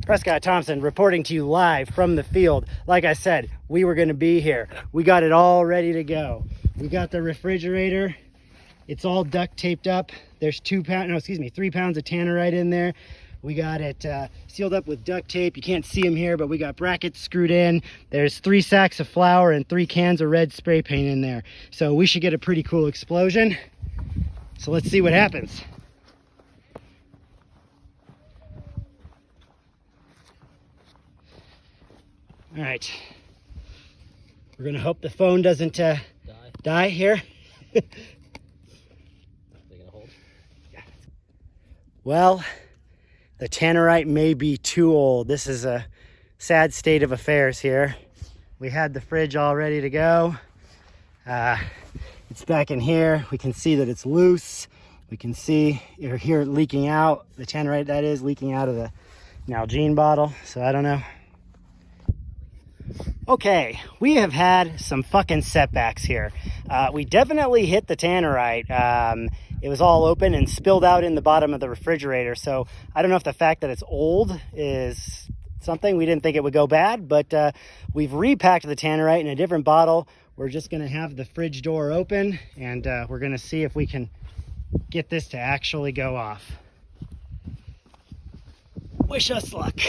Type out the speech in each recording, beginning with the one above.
Prescott Thompson reporting to you live from the field. Like I said, we were going to be here. We got it all ready to go. We got the refrigerator. It's all duct taped up. There's 3 pounds of tannerite in there. We got it sealed up with duct tape. You can't see them here, but we got brackets screwed in. There's 3 sacks of flour and 3 cans of red spray paint in there. So we should get a pretty cool explosion. So let's see what happens. All right, we're gonna hope the phone doesn't die here. They gonna hold? Yeah. Well, the tannerite may be too old. This is a sad state of affairs here. We had the fridge all ready to go. It's back in here. We can see that it's loose. We can see or hear it leaking out. The tannerite, that is, leaking out of the Nalgene bottle. So I don't know. Okay, we have had some fucking setbacks here. We definitely hit the tannerite. It was all open and spilled out in the bottom of the refrigerator. So I don't know if the fact that it's old is something. We didn't think it would go bad, but we've repacked the tannerite in a different bottle. We're just gonna have the fridge door open and we're gonna see if we can get this to actually go off. Wish us luck.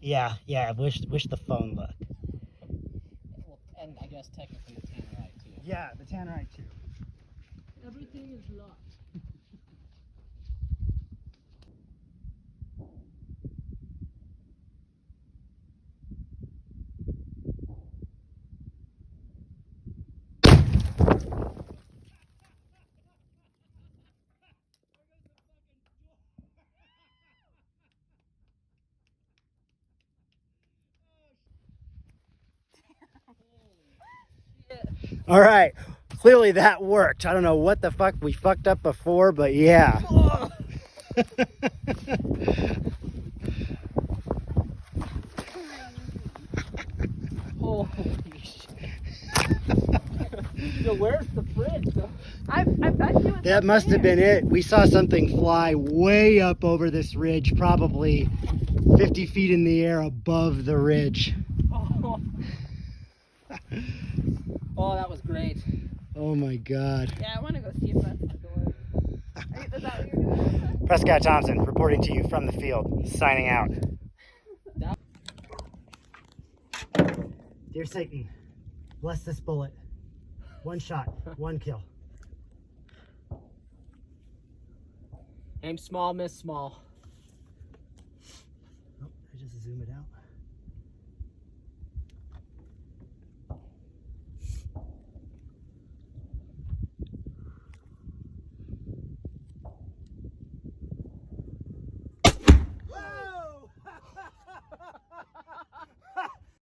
Yeah, wish the phone luck. And I guess technically the tannerite too. Yeah, the tannerite too. Everything is locked. All right, clearly that worked. I don't know what the fuck we fucked up before, but yeah. Holy shit. Yo, where's the fridge though? I bet you That must have been it. We saw something fly way up over this ridge, probably 50 feet in the air above the ridge. Oh, that was great. Oh my God. Yeah, I want to go see if that's the door. Is that what you're doing? Prescott Thompson reporting to you from the field, signing out. Dear Satan, bless this bullet. 1 shot, 1 kill. Aim small, miss small.